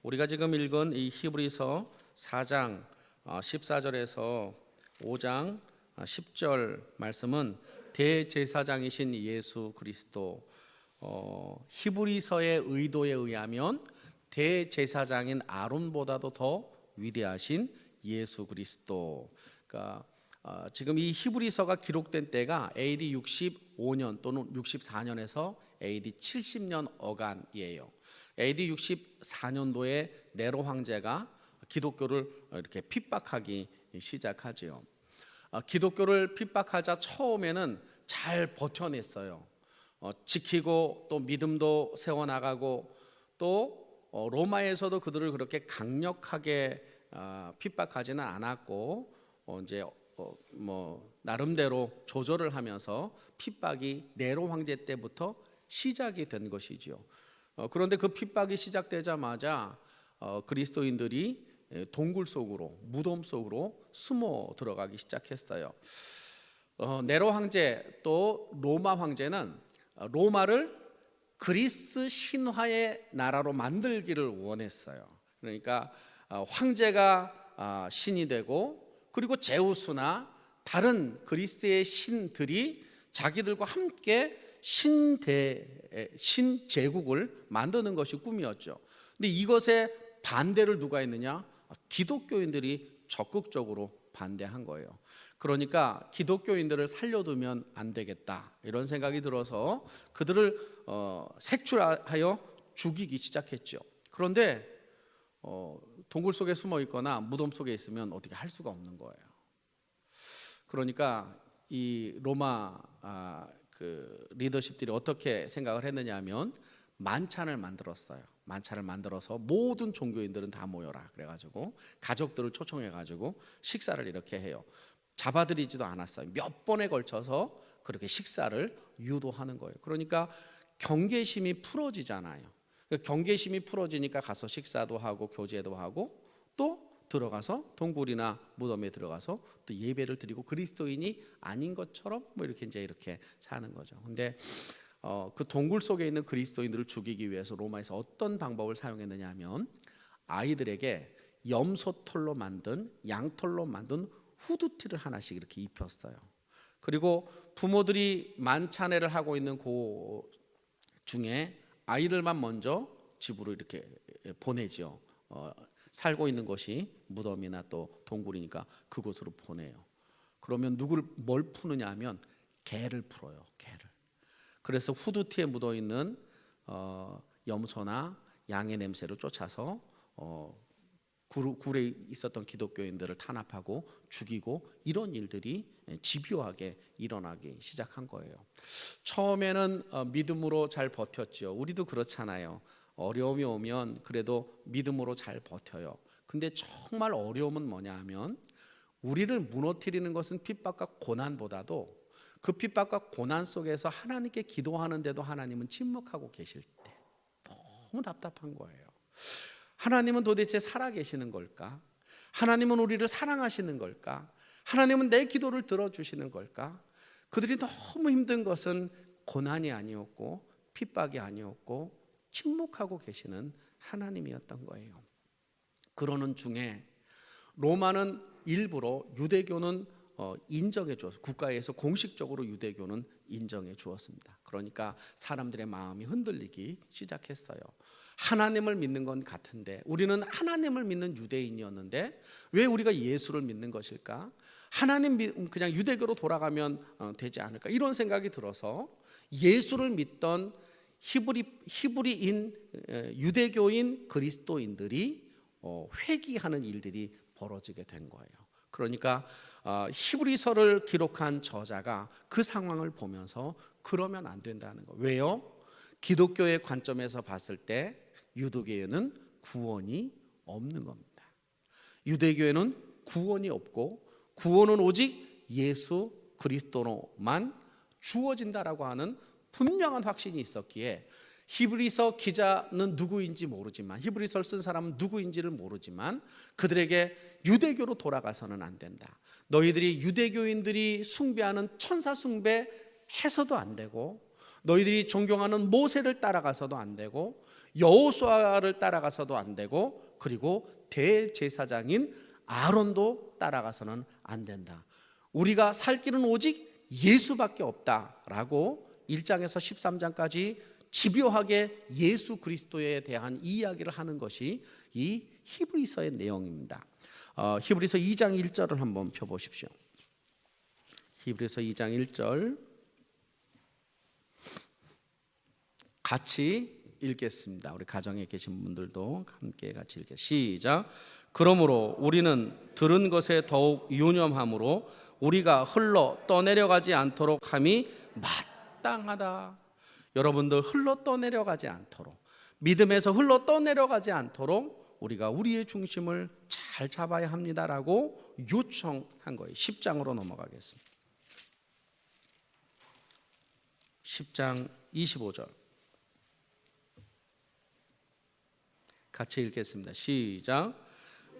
우리가 지금 읽은 이 히브리서 4장 14절에서 5장 10절 말씀은 대제사장이신 예수 그리스도, 히브리서의 의도에 의하면 대제사장인 아론보다도 더 위대하신 예수 그리스도. 그러니까 지금 이 히브리서가 기록된 때가 AD 65년 또는 64년에서 AD 70년 어간이에요. AD 64년도에 네로 황제가 기독교를 이렇게 핍박하기 시작하지요. 기독교를 핍박하자 처음에는 잘 버텨냈어요. 지키고 또 믿음도 세워나가고 또 로마에서도 그들을 그렇게 강력하게 핍박하지는 않았고 이제 나름대로 조절을 하면서 핍박이 네로 황제 때부터 시작이 된 것이지요. 그런데 그 핍박이 시작되자마자 그리스도인들이 동굴 속으로, 무덤 속으로 숨어 들어가기 시작했어요. 네로 황제 또 로마 황제는 로마를 그리스 신화의 나라로 만들기를 원했어요. 그러니까 황제가 신이 되고, 그리고 제우스나 다른 그리스의 신들이 자기들과 함께 신제국을 만드는 것이 꿈이었죠. 근데 이것에 반대를 누가 했느냐? 기독교인들이 적극적으로 반대한 거예요. 그러니까 기독교인들을 살려두면 안 되겠다, 이런 생각이 들어서 그들을 색출하여 죽이기 시작했죠. 그런데 동굴 속에 숨어 있거나 무덤 속에 있으면 어떻게 할 수가 없는 거예요. 그러니까 이 로마 그 리더십들이 어떻게 생각을 했느냐 하면 만찬을 만들었어요. 만찬을 만들어서 모든 종교인들은 다 모여라 그래가지고 가족들을 초청해가지고 식사를 이렇게 해요. 잡아들이지도 않았어요. 몇 번에 걸쳐서 그렇게 식사를 유도하는 거예요. 그러니까 경계심이 풀어지잖아요. 경계심이 풀어지니까 가서 식사도 하고 교제도 하고 또 들어가서 동굴이나 무덤에 들어가서 또 예배를 드리고 그리스도인이 아닌 것처럼 이렇게 사는 거죠. 근데 그 동굴 속에 있는 그리스도인들을 죽이기 위해서 로마에서 어떤 방법을 사용했느냐 하면 아이들에게 염소털로 만든, 양털로 만든 후드티를 하나씩 이렇게 입혔어요. 그리고 부모들이 만찬회를 하고 있는 그 중에 아이들만 먼저 집으로 이렇게 보내죠. 살고 있는 것이 무덤이나 또 동굴이니까 그곳으로 보내요. 그러면 뭘 푸느냐 하면 개를 풀어요. 개를. 그래서 후드티에 묻어있는 염소나 양의 냄새를 쫓아서 굴에 있었던 기독교인들을 탄압하고 죽이고, 이런 일들이 집요하게 일어나기 시작한 거예요. 처음에는 믿음으로 잘 버텼죠. 우리도 그렇잖아요. 어려움이 오면 그래도 믿음으로 잘 버텨요. 근데 정말 어려움은 뭐냐 하면 우리를 무너뜨리는 것은 핍박과 고난보다도 그 핍박과 고난 속에서 하나님께 기도하는데도 하나님은 침묵하고 계실 때 너무 답답한 거예요. 하나님은 도대체 살아계시는 걸까? 하나님은 우리를 사랑하시는 걸까? 하나님은 내 기도를 들어주시는 걸까? 그들이 너무 힘든 것은 고난이 아니었고 핍박이 아니었고 침묵하고 계시는 하나님이었던 거예요. 그러는 중에 로마는 일부러 유대교는 인정해 주었어요. 국가에서 공식적으로 유대교는 인정해 주었습니다. 그러니까 사람들의 마음이 흔들리기 시작했어요. 하나님을 믿는 건 같은데, 우리는 하나님을 믿는 유대인이었는데 왜 우리가 예수를 믿는 것일까? 하나님 그냥 유대교로 돌아가면 되지 않을까? 이런 생각이 들어서 예수를 믿던 히브리인 유대교인 그리스도인들이 회귀하는 일들이 벌어지게 된 거예요. 그러니까 히브리서를 기록한 저자가 그 상황을 보면서 그러면 안 된다는 거예요. 왜요? 기독교의 관점에서 봤을 때 유대교에는 구원이 없는 겁니다. 유대교에는 구원이 없고 구원은 오직 예수 그리스도로만 주어진다라고 하는 분명한 확신이 있었기에 히브리서 기자는 누구인지 모르지만, 히브리서를 쓴 사람은 누구인지를 모르지만 그들에게 유대교로 돌아가서는 안 된다. 너희들이 유대교인들이 숭배하는 천사 숭배 해서도 안 되고, 너희들이 존경하는 모세를 따라가서도 안 되고, 여호수아를 따라가서도 안 되고, 그리고 대제사장인 아론도 따라가서는 안 된다. 우리가 살 길은 오직 예수밖에 없다라고 1장에서 13장까지 집요하게 예수 그리스도에 대한 이야기를 하는 것이 이 히브리서의 내용입니다. 히브리서 2장 1절을 한번 펴보십시오. 히브리서 2장 1절 같이 읽겠습니다. 우리 가정에 계신 분들도 함께 같이 읽겠습니다. 시작. 그러므로 우리는 들은 것에 더욱 유념함으로 우리가 흘러 떠내려가지 않도록 함이 마땅하다. 여러분들 흘러 떠내려가지 않도록, 믿음에서 흘러 떠내려가지 않도록 우리가 우리의 중심을 잘 잡아야 합니다라고 요청한 거예요. 10장으로 넘어가겠습니다. 10장 25절 같이 읽겠습니다. 시작.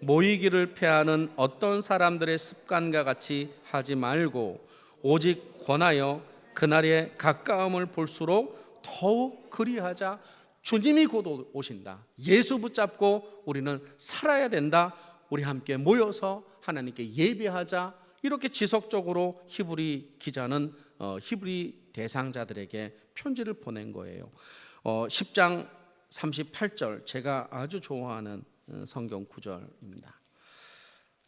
모이기를 패하는 어떤 사람들의 습관과 같이 하지 말고 오직 권하여 그날의 가까움을 볼수록 더욱 그리하자. 주님이 곧 오신다. 예수 붙잡고 우리는 살아야 된다. 우리 함께 모여서 하나님께 예배하자. 이렇게 지속적으로 히브리 기자는 히브리 대상자들에게 편지를 보낸 거예요. 10장 38절 제가 아주 좋아하는 성경 구절입니다.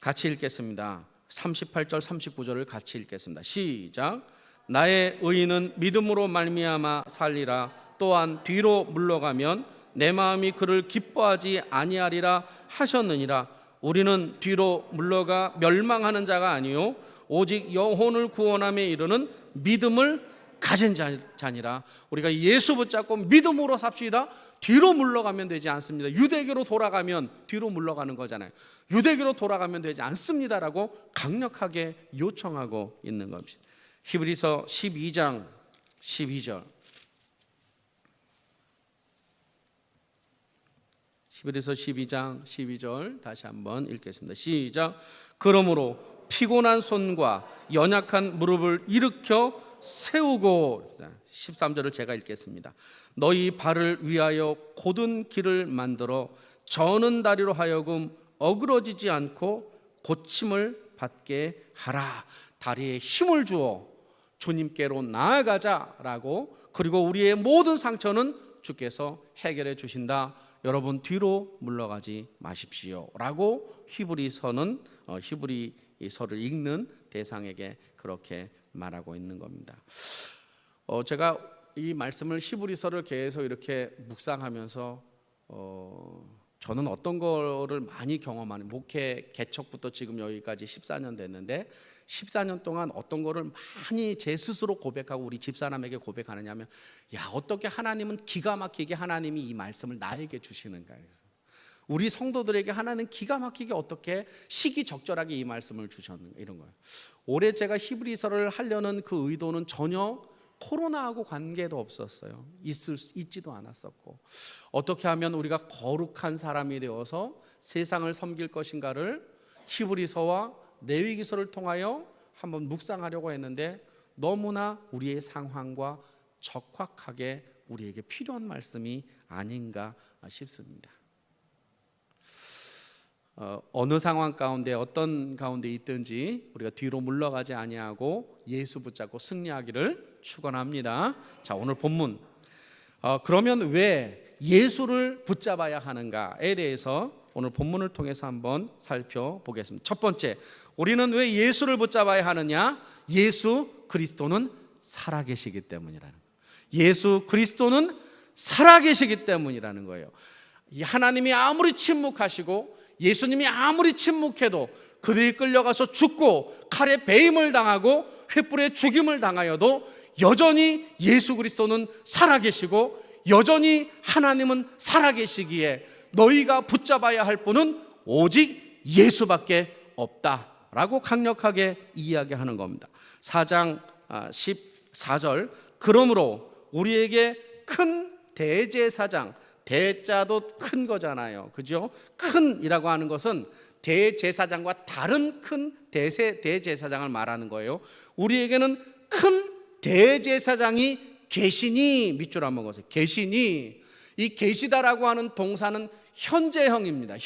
같이 읽겠습니다. 38절 39절을 같이 읽겠습니다. 시작. 나의 의인은 믿음으로 말미암아 살리라. 또한 뒤로 물러가면 내 마음이 그를 기뻐하지 아니하리라 하셨느니라. 우리는 뒤로 물러가 멸망하는 자가 아니요 오직 영혼을 구원함에 이르는 믿음을 가진 자니라. 우리가 예수 붙잡고 믿음으로 삽시다. 뒤로 물러가면 되지 않습니다. 유대교로 돌아가면 뒤로 물러가는 거잖아요. 유대교로 돌아가면 되지 않습니다라고 강력하게 요청하고 있는 겁니다. 히브리서 12장 12절 히브리서 12장 12절 다시 한번 읽겠습니다. 시작. 그러므로 피곤한 손과 연약한 무릎을 일으켜 세우고 13절을 제가 읽겠습니다. 너희 발을 위하여 곧은 길을 만들어 저는 다리로 하여금 어그러지지 않고 고침을 받게 하라. 다리에 힘을 주어 주님께로 나아가자라고. 그리고 우리의 모든 상처는 주께서 해결해 주신다. 여러분 뒤로 물러가지 마십시오 라고 히브리서는 히브리서를 읽는 대상에게 그렇게 말하고 있는 겁니다. 제가 이 말씀을 히브리서를 계속 이렇게 묵상하면서 저는 어떤 거를 많이 경험하는, 목회 개척부터 지금 여기까지 14년 됐는데 14년 동안 어떤 거를 많이 제 스스로 고백하고 우리 집사람에게 고백하느냐 하면, 야, 어떻게 하나님은 기가 막히게 하나님이 이 말씀을 나에게 주시는가. 우리 성도들에게 하나님 기가 막히게 어떻게 시기적절하게 이 말씀을 주셨는가, 이런 거예요. 올해 제가 히브리서를 하려는 그 의도는 전혀 코로나하고 관계도 없었어요. 있지도 않았었고, 어떻게 하면 우리가 거룩한 사람이 되어서 세상을 섬길 것인가를 히브리서와 레위기서를 통하여 한번 묵상하려고 했는데 너무나 우리의 상황과 적확하게 우리에게 필요한 말씀이 아닌가 싶습니다. 어느 상황 가운데 어떤 가운데 있든지 우리가 뒤로 물러가지 아니하고 예수 붙잡고 승리하기를 축원합니다. 자, 오늘 본문 그러면 왜 예수를 붙잡아야 하는가에 대해서 오늘 본문을 통해서 한번 살펴보겠습니다. 첫 번째, 우리는 왜 예수를 붙잡아야 하느냐? 예수 그리스도는 살아계시기 때문이라는 거예요. 예수 그리스도는 살아계시기 때문이라는 거예요. 하나님이 아무리 침묵하시고 예수님이 아무리 침묵해도 그들이 끌려가서 죽고 칼에 배임을 당하고 횃불에 죽임을 당하여도 여전히 예수 그리스도는 살아계시고 여전히 하나님은 살아계시기에 너희가 붙잡아야 할 분은 오직 예수밖에 없다라고 강력하게 이야기하는 겁니다. 4장 14절 그러므로 우리에게 큰 대제사장, 대자도 큰 거잖아요. 그죠? 큰이라고 하는 것은 대제사장과 다른 큰 대제사장을 말하는 거예요. 우리에게는 큰 대제사장이 계시니, 밑줄 한번 거세요. 계시니, 이 계시다라고 하는 동사는 현재형입니다.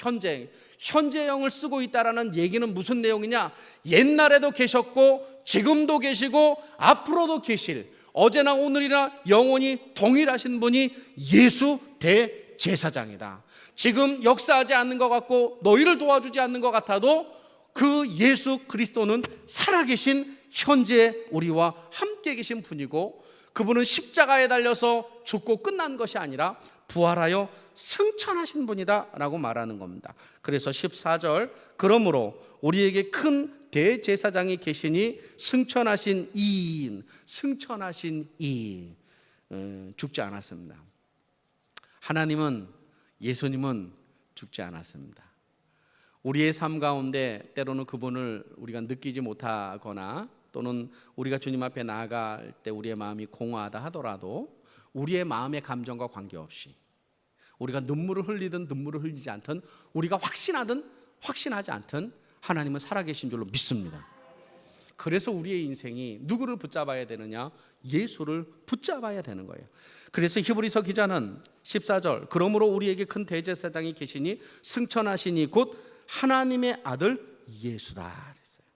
현재형을 쓰고 있다라는 얘기는 무슨 내용이냐? 옛날에도 계셨고 지금도 계시고 앞으로도 계실, 어제나 오늘이나 영원히 동일하신 분이 예수 대제사장이다. 지금 역사하지 않는 것 같고 너희를 도와주지 않는 것 같아도 그 예수 그리스도는 살아계신 현재 우리와 함께 계신 분이고, 그분은 십자가에 달려서 죽고 끝난 것이 아니라 부활하여 승천하신 분이다 라고 말하는 겁니다. 그래서 14절, 그러므로 우리에게 큰 대제사장이 계시니 승천하신 이인, 죽지 않았습니다. 하나님은, 예수님은 죽지 않았습니다. 우리의 삶 가운데 때로는 그분을 우리가 느끼지 못하거나 또는 우리가 주님 앞에 나아갈 때 우리의 마음이 공허하다 하더라도 우리의 마음의 감정과 관계없이 우리가 눈물을 흘리든 눈물을 흘리지 않든, 우리가 확신하든 확신하지 않든 하나님은 살아계신 줄로 믿습니다. 그래서 우리의 인생이 누구를 붙잡아야 되느냐? 예수를 붙잡아야 되는 거예요. 그래서 히브리서 기자는 14절, 그러므로 우리에게 큰 대제사장이 계시니 승천하시니 곧 하나님의 아들 예수다 그랬어요.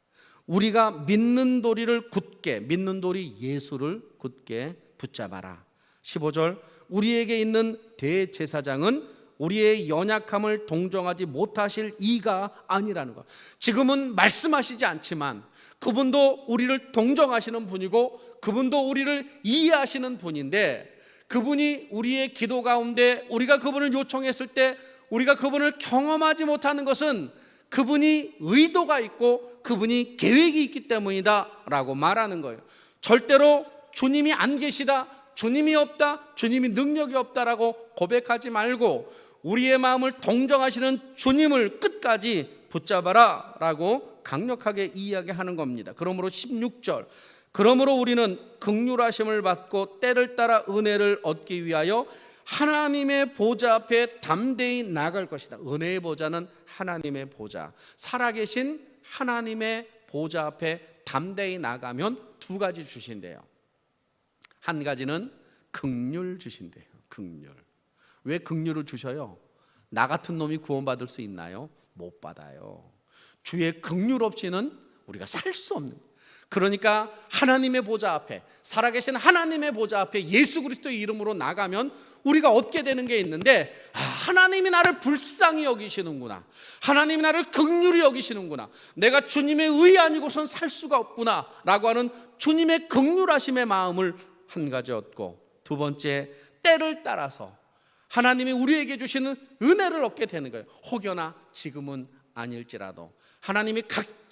우리가 믿는 도리를 굳게, 믿는 도리 예수를 굳게 붙잡아라. 15절, 우리에게 있는 대제사장은 우리의 연약함을 동정하지 못하실 이가 아니라는 것. 지금은 말씀하시지 않지만 그분도 우리를 동정하시는 분이고 그분도 우리를 이해하시는 분인데, 그분이 우리의 기도 가운데 우리가 그분을 요청했을 때 우리가 그분을 경험하지 못하는 것은 그분이 의도가 있고 그분이 계획이 있기 때문이다 라고 말하는 거예요. 절대로 주님이 안 계시다, 주님이 없다, 주님이 능력이 없다라고 고백하지 말고 우리의 마음을 동정하시는 주님을 끝까지 붙잡아라 라고 강력하게 이야기하는 겁니다. 그러므로 16절, 그러므로 우리는 긍휼하심을 받고 때를 따라 은혜를 얻기 위하여 하나님의 보좌 앞에 담대히 나갈 것이다. 은혜의 보좌는 하나님의 보좌, 살아계신 하나님의 보좌 앞에 담대히 나가면 두 가지 주신대요. 한 가지는 긍휼 주신대요. 긍휼. 왜 긍휼을 주셔요? 나 같은 놈이 구원받을 수 있나요? 못 받아요. 주의 긍휼 없이는 우리가 살 수 없는 거예요. 그러니까 하나님의 보좌 앞에, 살아계신 하나님의 보좌 앞에 예수 그리스도의 이름으로 나가면 우리가 얻게 되는 게 있는데, 하나님이 나를 불쌍히 여기시는구나, 하나님이 나를 긍휼히 여기시는구나, 내가 주님의 의 아니고선 살 수가 없구나 라고 하는 주님의 긍휼하심의 마음을 한 가지 얻고, 두 번째, 때를 따라서 하나님이 우리에게 주시는 은혜를 얻게 되는 거예요. 혹여나 지금은 아닐지라도 하나님이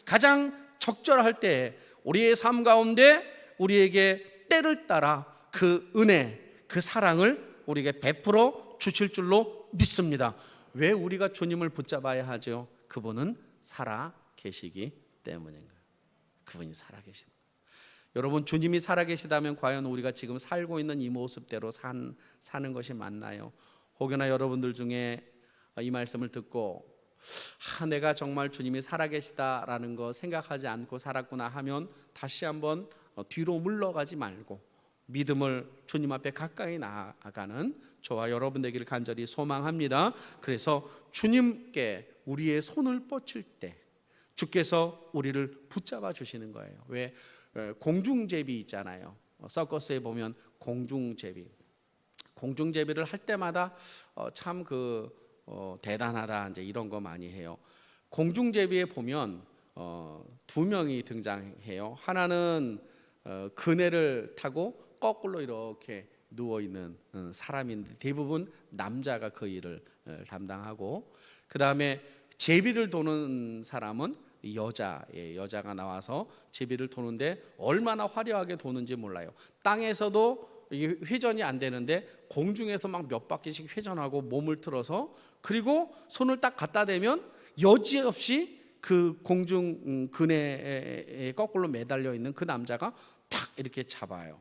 가장 적절할 때에 우리의 삶 가운데 우리에게 때를 따라 그 은혜, 그 사랑을 우리에게 베풀어 주실 줄로 믿습니다. 왜 우리가 주님을 붙잡아야 하죠? 그분은 살아 계시기 때문인가요? 그분이 살아 계신 거예요. 여러분, 주님이 살아 계시다면 과연 우리가 지금 살고 있는 이 모습대로 사는 것이 맞나요? 혹여나 여러분들 중에 이 말씀을 듣고 내가 정말 주님이 살아계시다라는 거 생각하지 않고 살았구나 하면 다시 한번 뒤로 물러가지 말고 믿음을 주님 앞에 가까이 나아가는 저와 여러분 되기를 간절히 소망합니다. 그래서 주님께 우리의 손을 뻗칠 때 주께서 우리를 붙잡아 주시는 거예요. 왜? 공중제비 있잖아요. 서커스에 보면 공중제비를 할 때마다 참 대단하다 이제 이런 거 많이 해요. 공중제비에 보면 두 명이 등장해요. 하나는 그네를 타고 거꾸로 이렇게 누워 있는 사람인데 대부분 남자가 그 일을 담당하고, 그 다음에 제비를 도는 사람은 여자가 나와서 제비를 도는데 얼마나 화려하게 도는지 몰라요. 땅에서도 이게 회전이 안 되는데 공중에서 막 몇 바퀴씩 회전하고 몸을 틀어서, 그리고 손을 딱 갖다 대면 여지없이 그 공중 그네에 거꾸로 매달려 있는 그 남자가 탁 이렇게 잡아요.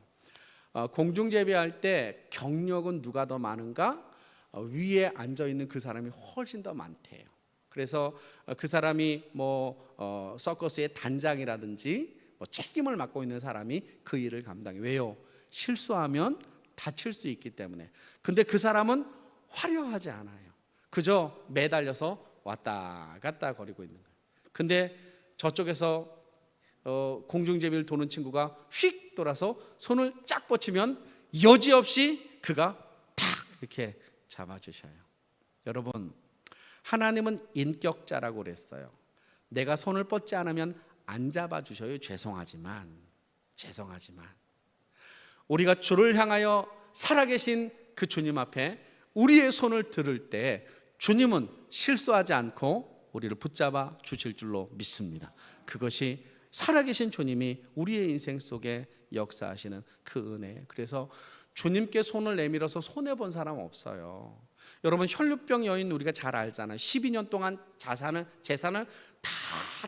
공중제비할 때 경력은 누가 더 많은가? 위에 앉아 있는 그 사람이 훨씬 더 많대요. 그래서 그 사람이 서커스의 단장이라든지 책임을 맡고 있는 사람이 그 일을 감당해요. 왜요? 실수하면 다칠 수 있기 때문에. 근데 그 사람은 화려하지 않아요. 그저 매달려서 왔다 갔다 거리고 있는 거예요. 근데 저쪽에서 공중제비를 도는 친구가 휙 돌아서 손을 쫙 뻗치면 여지없이 그가 탁 이렇게 잡아주셔요. 여러분, 하나님은 인격자라고 그랬어요. 내가 손을 뻗지 않으면 안 잡아주셔요. 죄송하지만 우리가 주를 향하여 살아계신 그 주님 앞에 우리의 손을 들을 때 주님은 실수하지 않고 우리를 붙잡아 주실 줄로 믿습니다. 그것이 살아계신 주님이 우리의 인생 속에 역사하시는 그 은혜. 그래서 주님께 손을 내밀어서 손해본 사람 없어요. 여러분, 혈루병 여인 우리가 잘 알잖아요. 12년 동안 재산을 다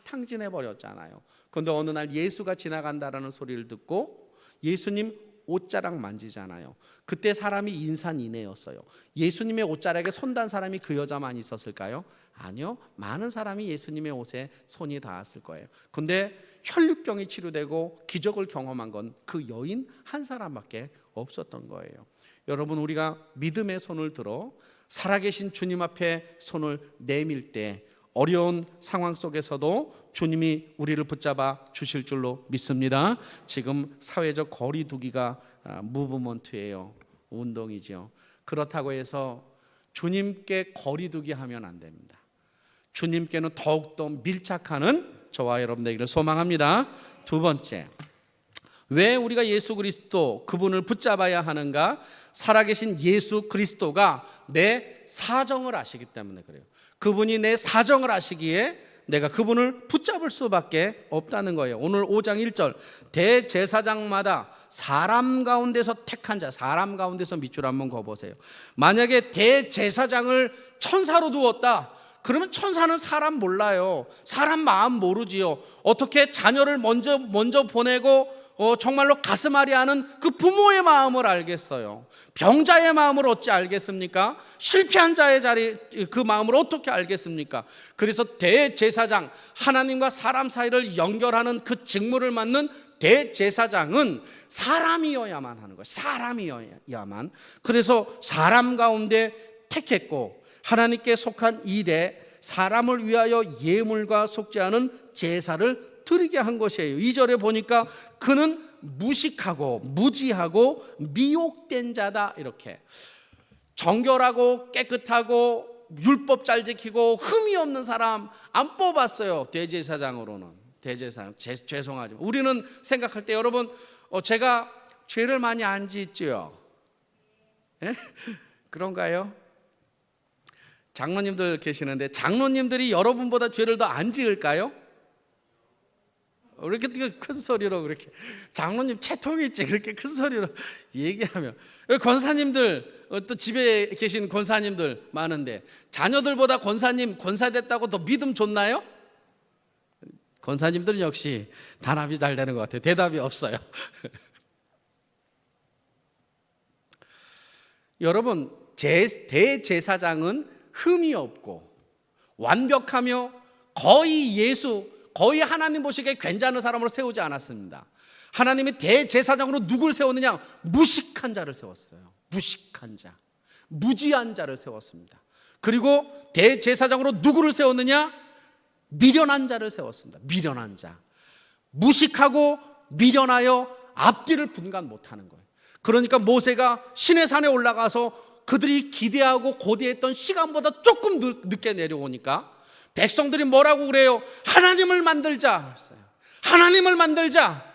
탕진해 버렸잖아요. 그런데 어느 날 예수가 지나간다라는 소리를 듣고 예수님 옷자락 만지잖아요. 그때 사람이 인산인해였어요. 예수님의 옷자락에 손단 사람이 그 여자만 있었을까요? 아니요, 많은 사람이 예수님의 옷에 손이 닿았을 거예요. 그런데 혈루병이 치료되고 기적을 경험한 건 그 여인 한 사람밖에 없었던 거예요. 여러분, 우리가 믿음의 손을 들어 살아계신 주님 앞에 손을 내밀 때 어려운 상황 속에서도 주님이 우리를 붙잡아 주실 줄로 믿습니다. 지금 사회적 거리두기가 무브먼트예요. 운동이죠. 그렇다고 해서 주님께 거리두기 하면 안 됩니다. 주님께는 더욱더 밀착하는 저와 여러분 되기를 소망합니다. 두 번째, 왜 우리가 예수 그리스도 그분을 붙잡아야 하는가? 살아계신 예수 그리스도가 내 사정을 아시기 때문에 그래요. 그분이 내 사정을 아시기에 내가 그분을 붙잡을 수밖에 없다는 거예요. 오늘 5장 1절, 대제사장마다 사람 가운데서 택한 자, 사람 가운데서 밑줄 한번 그어보세요. 만약에 대제사장을 천사로 두었다, 그러면 천사는 사람 몰라요. 사람 마음 모르지요. 어떻게 자녀를 먼저 보내고 정말로 가슴앓이 하는 그 부모의 마음을 알겠어요. 병자의 마음을 어찌 알겠습니까? 실패한 자의 그 마음을 어떻게 알겠습니까? 그래서 대제사장, 하나님과 사람 사이를 연결하는 그 직무를 맡는 대제사장은 사람이어야만 하는 거예요. 사람이어야만. 그래서 사람 가운데 택했고 하나님께 속한 일에 사람을 위하여 예물과 속죄하는 제사를 드리게 한 것이에요. 2절에 보니까 그는 무식하고 무지하고 미혹된 자다. 이렇게 정결하고 깨끗하고 율법 잘 지키고 흠이 없는 사람 안 뽑았어요. 대제사장으로는. 대제사장, 죄송하지만 우리는 생각할 때, 여러분, 제가 죄를 많이 안 짓죠? 예? 그런가요? 장로님들 계시는데 장로님들이 여러분보다 죄를 더 안 지을까요? 왜 이렇게 큰 소리로 그렇게 장로님 채통이 있지 그렇게 큰 소리로 얘기하면, 권사님들 또 집에 계신 권사님들 많은데 자녀들보다 권사님 권사 됐다고 더 믿음 좋나요? 권사님들은 역시 단합이 잘 되는 것 같아요. 대답이 없어요. 여러분, 대제사장은 흠이 없고 완벽하며 거의 하나님 보시기에 괜찮은 사람으로 세우지 않았습니다. 하나님이 대제사장으로 누굴 세웠느냐? 무식한 자를 세웠어요. 무식한 자, 무지한 자를 세웠습니다. 그리고 대제사장으로 누구를 세웠느냐? 미련한 자를 세웠습니다. 미련한 자, 무식하고 미련하여 앞뒤를 분간 못하는 거예요. 그러니까 모세가 시내산에 올라가서 그들이 기대하고 고대했던 시간보다 조금 늦게 내려오니까 백성들이 뭐라고 그래요? 하나님을 만들자. 하나님을 만들자.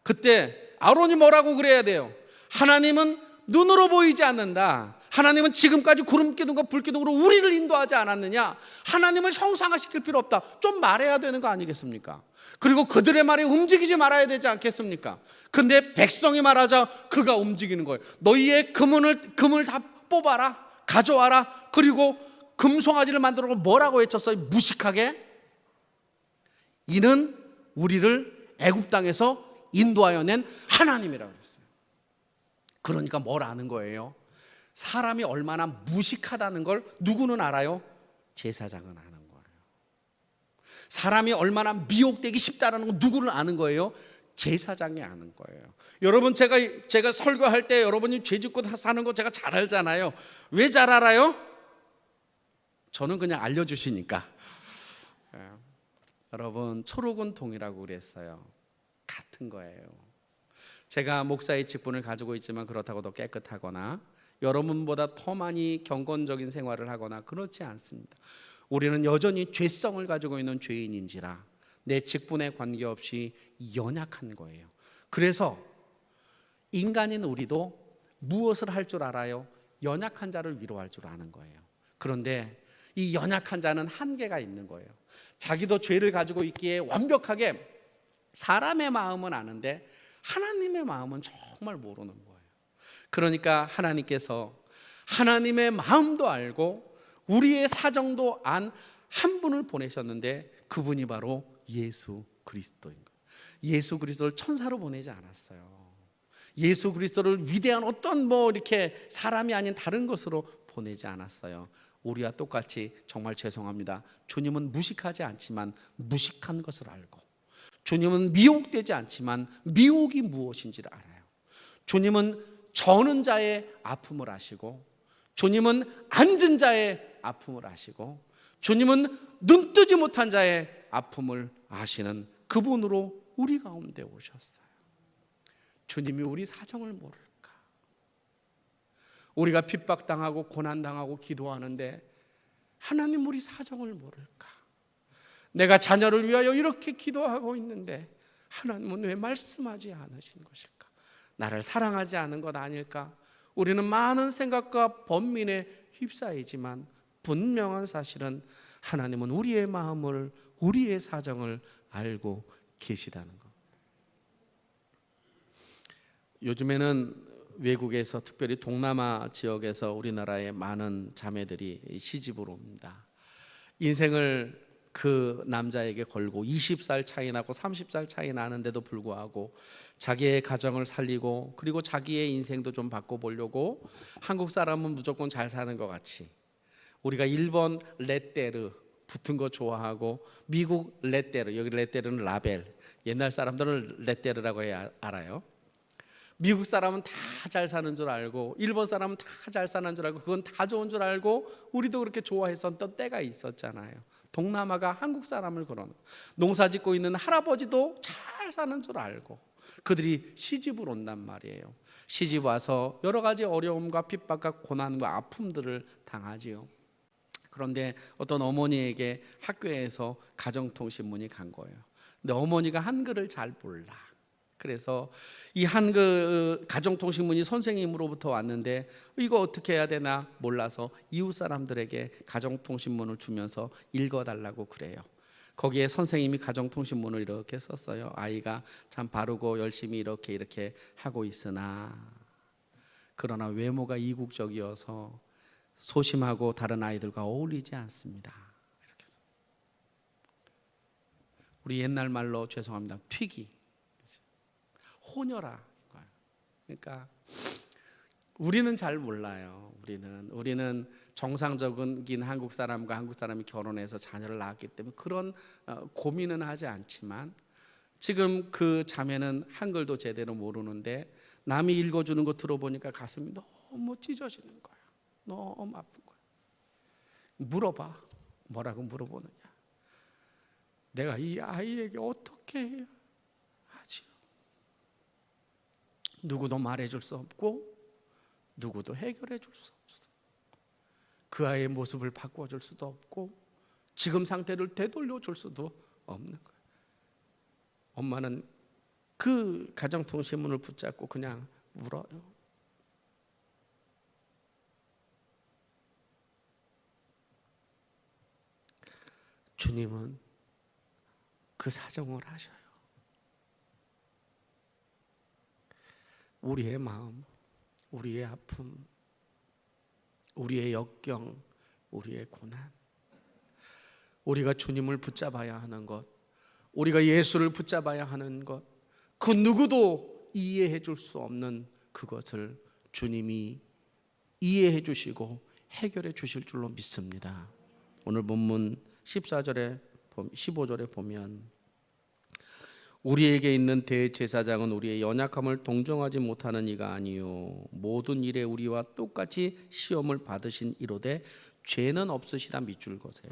그때 아론이 뭐라고 그래야 돼요? 하나님은 눈으로 보이지 않는다. 하나님은 지금까지 구름 기둥과 불 기둥으로 우리를 인도하지 않았느냐? 하나님을 형상화시킬 필요 없다. 좀 말해야 되는 거 아니겠습니까? 그리고 그들의 말이 움직이지 말아야 되지 않겠습니까? 근데 백성이 말하자 그가 움직이는 거예요. 너희의 금을 다 뽑아라, 가져와라. 그리고 금송아지를 만들어 뭐라고 외쳤어요? 무식하게. 이는 우리를 애굽 땅에서 인도하여 낸 하나님이라고 했어요. 그러니까 뭘 아는 거예요? 사람이 얼마나 무식하다는 걸 누구는 알아요? 제사장은 아는 거예요. 사람이 얼마나 미혹되기 쉽다는 걸 누구는 아는 거예요? 제사장이 아는 거예요. 여러분, 제가 설교할 때 여러분이 죄 짓고 사는 거 제가 잘 알잖아요. 왜 잘 알아요? 저는 그냥 알려주시니까. 여러분, 초록은 동이라고 그랬어요. 같은 거예요. 제가 목사의 직분을 가지고 있지만 그렇다고 더 깨끗하거나 여러분보다 더 많이 경건적인 생활을 하거나 그렇지 않습니다. 우리는 여전히 죄성을 가지고 있는 죄인인지라 내 직분에 관계없이 연약한 거예요. 그래서 인간인 우리도 무엇을 할 줄 알아요? 연약한 자를 위로할 줄 아는 거예요. 그런데 이 연약한 자는 한계가 있는 거예요. 자기도 죄를 가지고 있기에 완벽하게 사람의 마음은 아는데 하나님의 마음은 정말 모르는 거예요. 그러니까 하나님께서 하나님의 마음도 알고 우리의 사정도 안 한 분을 보내셨는데 그분이 바로 예수 그리스도인 거예요. 예수 그리스도를 천사로 보내지 않았어요. 예수 그리스도를 위대한 어떤 이렇게 사람이 아닌 다른 것으로 보내지 않았어요. 우리와 똑같이 정말 죄송합니다. 주님은 무식하지 않지만 무식한 것을 알고, 주님은 미혹되지 않지만 미혹이 무엇인지를 알아요. 주님은 저는 자의 아픔을 아시고, 주님은 앉은 자의 아픔을 아시고, 주님은 눈 뜨지 못한 자의 아픔을 아시는 그분으로 우리 가운데 오셨어요. 주님이 우리 사정을 모를까? 우리가 핍박당하고 고난당하고 기도하는데 하나님 우리 사정을 모를까? 내가 자녀를 위하여 이렇게 기도하고 있는데 하나님은 왜 말씀하지 않으신 것일까? 나를 사랑하지 않은 것 아닐까? 우리는 많은 생각과 번민에 휩싸이지만 분명한 사실은 하나님은 우리의 마음을, 우리의 사정을 알고 계시다는 것. 요즘에는 외국에서, 특별히 동남아 지역에서 우리나라의 많은 자매들이 시집을 옵니다. 인생을 그 남자에게 걸고 20살 차이 나고 30살 차이 나는데도 불구하고 자기의 가정을 살리고, 그리고 자기의 인생도 좀 바꿔보려고 한국 사람은 무조건 잘 사는 것 같이, 우리가 일본 레떼르 붙은 거 좋아하고 미국 레떼르, 여기 레떼르는 라벨, 옛날 사람들은 레떼르라고 해야 알아요. 미국 사람은 다 잘 사는 줄 알고, 일본 사람은 다 잘 사는 줄 알고, 그건 다 좋은 줄 알고 우리도 그렇게 좋아했었던 때가 있었잖아요. 동남아가 한국 사람을 그러는, 농사 짓고 있는 할아버지도 잘 사는 줄 알고 그들이 시집을 온단 말이에요. 시집 와서 여러 가지 어려움과 핍박과 고난과 아픔들을 당하지요. 그런데 어떤 어머니에게 학교에서 가정통신문이 간 거예요. 근데 어머니가 한글을 잘 몰라. 그래서 이 한글 가정통신문이 선생님으로부터 왔는데 이거 어떻게 해야 되나 몰라서 이웃 사람들에게 가정통신문을 주면서 읽어달라고 그래요. 거기에 선생님이 가정통신문을 이렇게 썼어요. 아이가 참 바르고 열심히 이렇게 하고 있으나 그러나 외모가 이국적이어서 소심하고 다른 아이들과 어울리지 않습니다. 이렇게 해서. 우리 옛날 말로 죄송합니다. 튀기, 호녀라. 그러니까 우리는 잘 몰라요. 우리는 정상적인 한국 사람과 한국 사람이 결혼해서 자녀를 낳았기 때문에 그런 고민은 하지 않지만, 지금 그 자매는 한글도 제대로 모르는데 남이 읽어주는 거 들어보니까 가슴이 너무 찢어지는 거야. 너무 아픈 거야. 물어봐. 뭐라고 물어보느냐? 내가 이 아이에게 어떻게 해야 하지? 누구도 말해줄 수 없고 누구도 해결해 줄 수 없어. 그 아이의 모습을 바꿔줄 수도 없고 지금 상태를 되돌려 줄 수도 없는 거야. 엄마는 그 가정통신문을 붙잡고 그냥 울어요. 주님은 그 사정을 하셔요. 우리의 마음, 우리의 아픔, 우리의 역경, 우리의 고난, 우리가 주님을 붙잡아야 하는 것, 우리가 예수를 붙잡아야 하는 것, 그 누구도 이해해 줄 수 없는 그것을 주님이 이해해 주시고 해결해 주실 줄로 믿습니다. 오늘 본문 14절에 15절에 보면 우리에게 있는 대제사장은 우리의 연약함을 동정하지 못하는 이가 아니요 모든 일에 우리와 똑같이 시험을 받으신 이로되 죄는 없으시다 밑줄 거세요.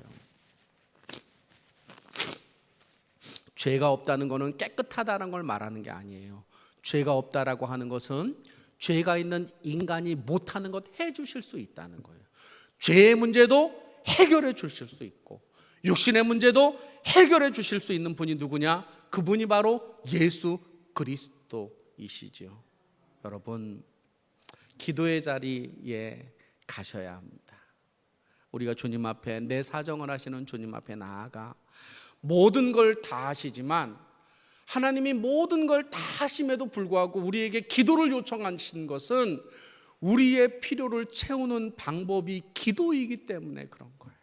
죄가 없다는 것은 깨끗하다는 걸 말하는 게 아니에요. 죄가 없다라고 하는 것은 죄가 있는 인간이 못하는 것 해주실 수 있다는 거예요. 죄의 문제도 해결해 주실 수 있고 육신의 문제도 해결해 주실 수 있는 분이 누구냐? 그분이 바로 예수 그리스도이시죠. 여러분, 기도의 자리에 가셔야 합니다. 우리가 주님 앞에 내 사정을 하시는 주님 앞에 나아가 모든 걸 다 하시지만 하나님이 모든 걸 다 하심에도 불구하고 우리에게 기도를 요청하신 것은 우리의 필요를 채우는 방법이 기도이기 때문에 그런 거예요.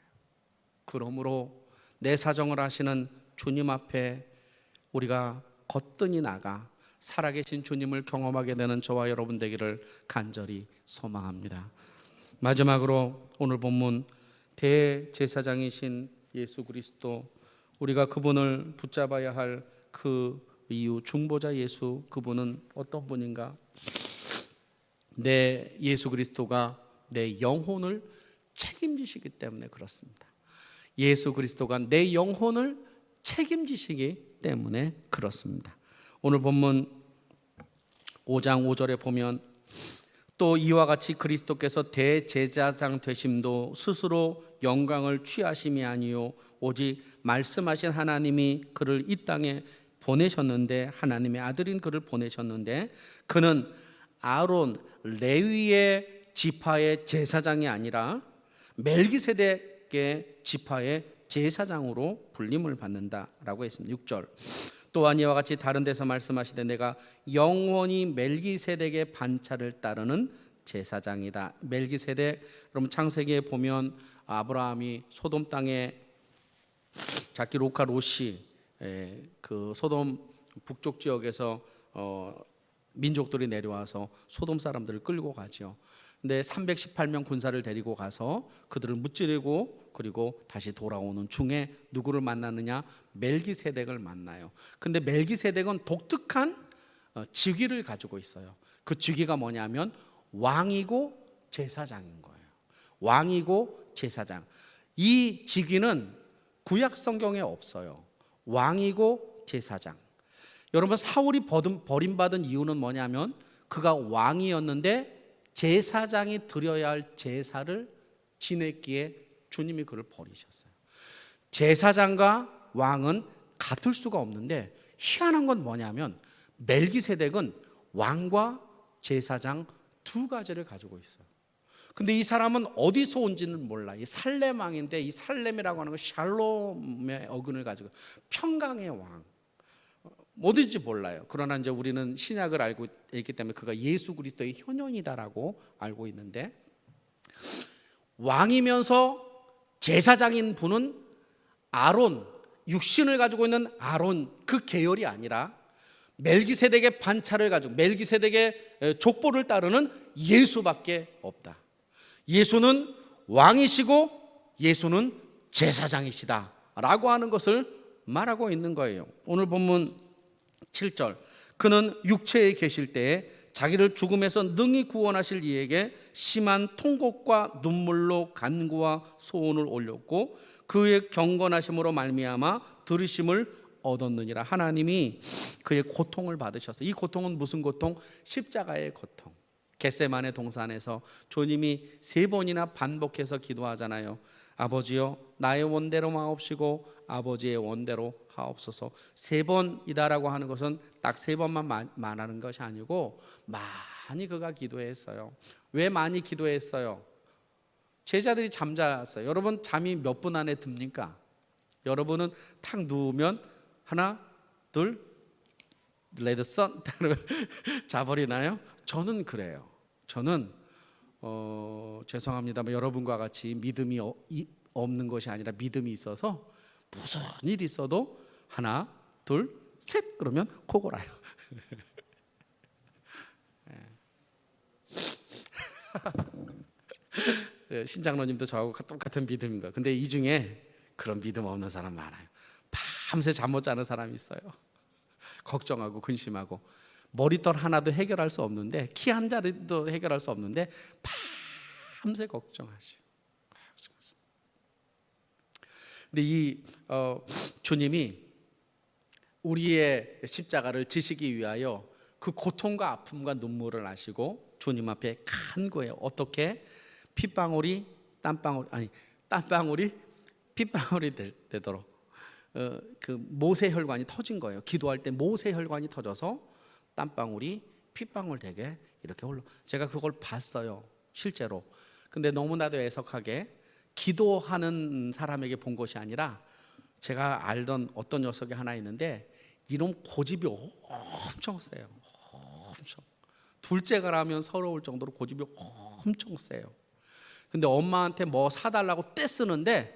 그러므로 내 사정을 하시는 주님 앞에 우리가 거뜬히 나가 살아계신 주님을 경험하게 되는 저와 여러분 되기를 간절히 소망합니다. 마지막으로 오늘 본문 대제사장이신 예수 그리스도, 우리가 그분을 붙잡아야 할 그 이유, 중보자 예수, 그분은 어떤 분인가? 내 예수 그리스도가 내 영혼을 책임지시기 때문에 그렇습니다. 예수 그리스도가 내 영혼을 책임지시기 때문에 그렇습니다. 오늘 본문 5장 5절에 보면 또 이와 같이 그리스도께서 대제사장 되심도 스스로 영광을 취하심이 아니요 오직 말씀하신 하나님이 그를 이 땅에 보내셨는데, 하나님의 아들인 그를 보내셨는데 그는 아론 레위의 지파의 제사장이 아니라 멜기세덱의 지파의 제사장으로 불림을 받는다라고 했습니다. 6절 또한 이와 같이 다른 데서 말씀하시되 내가 영원히 멜기세덱의 반차를 따르는 제사장이다. 멜기세덱, 여러분 창세기에 보면 아브라함이 소돔 땅에 자기 로카 롯이 그 소돔 북쪽 지역에서 민족들이 내려와서 소돔 사람들을 끌고 가죠. 근데 318명 군사를 데리고 가서 그들을 무찌르고 그리고 다시 돌아오는 중에 누구를 만나느냐? 멜기세덱을 만나요. 근데 멜기세덱은 독특한 직위를 가지고 있어요. 그 직위가 뭐냐면 왕이고 제사장인 거예요. 왕이고 제사장. 이 직위는 구약 성경에 없어요. 왕이고 제사장. 여러분, 사울이 버림받은 이유는 뭐냐면 그가 왕이었는데 제사장이 드려야 할 제사를 지냈기에 주님이 그를 버리셨어요. 제사장과 왕은 같을 수가 없는데 희한한 건 뭐냐면 멜기세덱은 왕과 제사장 두 가지를 가지고 있어요. 근데 이 사람은 어디서 온지는 몰라. 이 살렘 왕인데 이 살렘이라고 하는 건 샬롬의 어근을 가지고 평강의 왕. 어딘지 몰라요. 그러나 이제 우리는 신약을 알고 있기 때문에 그가 예수 그리스도의 현현이다라고 알고 있는데, 왕이면서 제사장인 분은 아론, 육신을 가지고 있는 아론 그 계열이 아니라 멜기세덱의 반차를 가지고 멜기세덱의 족보를 따르는 예수밖에 없다. 예수는 왕이시고 예수는 제사장이시다라고 하는 것을 말하고 있는 거예요. 오늘 본문 7절 그는 육체에 계실 때에 자기를 죽음에서 능히 구원하실 이에게 심한 통곡과 눈물로 간구와 소원을 올렸고 그의 경건하심으로 말미암아 들으심을 얻었느니라. 하나님이 그의 고통을 받으셨어요. 이 고통은 무슨 고통? 십자가의 고통. 겟세마네 동산에서 주님이 3번이나 반복해서 기도하잖아요. 아버지여 나의 원대로 마옵시고 아버지의 원대로 하옵소서. 3번이다라고 하는 것은 딱 3번만 말하는 것이 아니고 많이 그가 기도했어요. 왜 많이 기도했어요? 제자들이 잠잤어요. 여러분 잠이 몇 분 안에 듭니까? 여러분은 탁 누우면 하나 둘 레드 선 자버리나요? 저는 그래요. 저는 죄송합니다만 여러분과 같이 믿음이 없는 것이 아니라 믿음이 있어서 무슨 일이 있어도 하나 둘 셋 그러면 코 골아요. 신장로님도 저하고 똑같은 믿음인가. 근데 이 중에 그런 믿음 없는 사람 많아요. 밤새 잠 못 자는 사람이 있어요. 걱정하고 근심하고 머리털 하나도 해결할 수 없는데 키 한 자리도 해결할 수 없는데 밤새 걱정하시고. 근데 이 주님이 우리의 십자가를 지시기 위하여 그 고통과 아픔과 눈물을 아시고 주님 앞에 간 거예요. 어떻게? 땀방울이 핏방울이 되도록 그 모세혈관이 터진 거예요. 기도할 때 모세혈관이 터져서 땀방울이 핏방울 되게 이렇게 흘러. 제가 그걸 봤어요, 실제로. 근데 너무나도 애석하게 기도하는 사람에게 본 것이 아니라 제가 알던 어떤 녀석이 하나 있는데 이놈 고집이 엄청 세요. 엄청. 둘째가 라면 서러울 정도로 고집이 엄청 세요. 근데 엄마한테 뭐 사달라고 떼쓰는데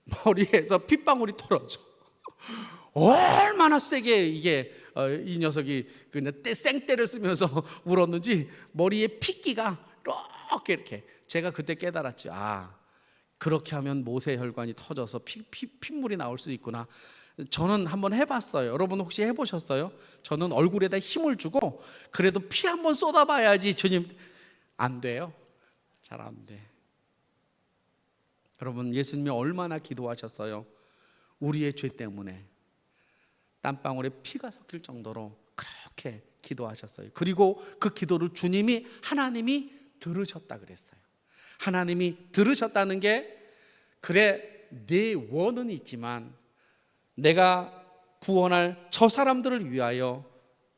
머리에서 핏방울이 떨어져. 얼마나 세게 이게 이 녀석이 그냥 생떼를 쓰면서 울었는지 머리에 핏기가 이렇게 제가 그때 깨달았지. 아, 그렇게 하면 모세혈관이 터져서 핏물이 나올 수 있구나. 저는 한번 해봤어요. 여러분 혹시 해보셨어요? 저는 얼굴에다 힘을 주고 그래도 피 한번 쏟아봐야지. 주님, 안 돼요. 잘 안 돼. 여러분, 예수님이 얼마나 기도하셨어요? 우리의 죄 때문에 땀방울에 피가 섞일 정도로 그렇게 기도하셨어요. 그리고 그 기도를 주님이, 하나님이 들으셨다 그랬어요. 하나님이 들으셨다는 게, 그래 내 원은 있지만 내가 구원할 저 사람들을 위하여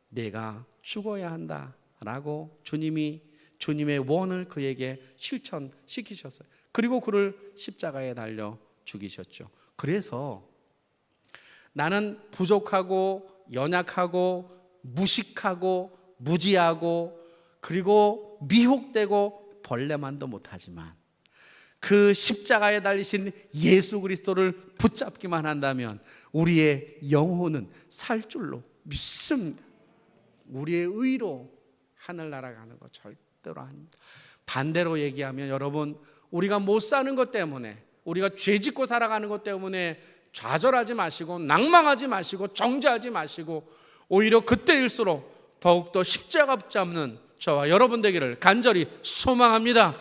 내가 죽어야 한다라고 주님이 주님의 원을 그에게 실천시키셨어요. 그리고 그를 십자가에 달려 죽이셨죠. 그래서 나는 부족하고 연약하고 무식하고 무지하고 그리고 미혹되고 벌레만도 못하지만 그 십자가에 달리신 예수 그리스도를 붙잡기만 한다면 우리의 영혼은 살 줄로 믿습니다. 우리의 의로 하늘나라 가는 거 절대로 아닙니다. 반대로 얘기하면 여러분, 우리가 못 사는 것 때문에, 우리가 죄 짓고 살아가는 것 때문에 좌절하지 마시고 낭망하지 마시고 정죄하지 마시고 오히려 그때일수록 더욱더 십자가 붙잡는 저와 여러분 되기를 간절히 소망합니다.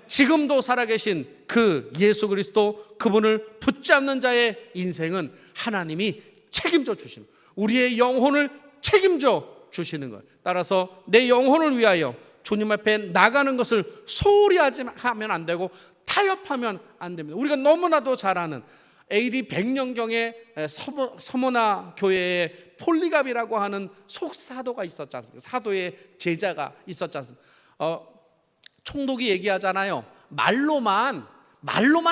지금도 살아계신 그 예수 그리스도, 그분을 붙잡는 자의 인생은 하나님이 책임져 주시는, 우리의 영혼을 책임져 주시는 거예요. 따라서 내 영혼을 위하여 주님 앞에 나가는 것을 소홀히 하면 안 되고 타협하면 안 됩니다. 우리가 너무나도 잘 아는 AD 100년경에 서머나 교회에 폴리갑이라고 하는 속사도가 있었지 않습니까? 사도의 제자가 있었지 않습니까? 총독이 얘기하잖아요. 말로만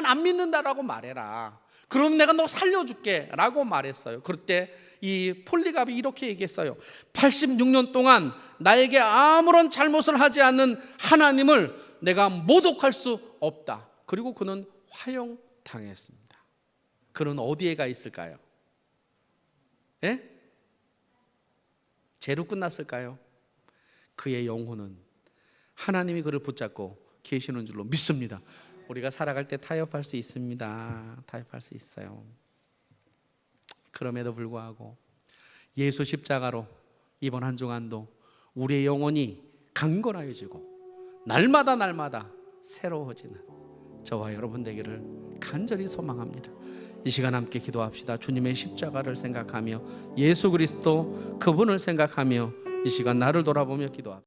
안 믿는다라고 말해라. 그럼 내가 너 살려줄게 라고 말했어요. 그때 이 폴리갑이 이렇게 얘기했어요. 86년 동안 나에게 아무런 잘못을 하지 않는 하나님을 내가 모독할 수 없다. 그리고 그는 화형당했습니다. 그는 어디에 가 있을까요? 예? 죄로 끝났을까요? 그의 영혼은 하나님이 그를 붙잡고 계시는 줄로 믿습니다. 우리가 살아갈 때 타협할 수 있습니다. 타협할 수 있어요. 그럼에도 불구하고 예수 십자가로 이번 한 주간도 우리의 영혼이 강건하여지고 날마다 새로워지는 저와 여러분 되기를 간절히 소망합니다. 이 시간 함께 기도합시다. 주님의 십자가를 생각하며 예수 그리스도 그분을 생각하며 이 시간 나를 돌아보며 기도합시다.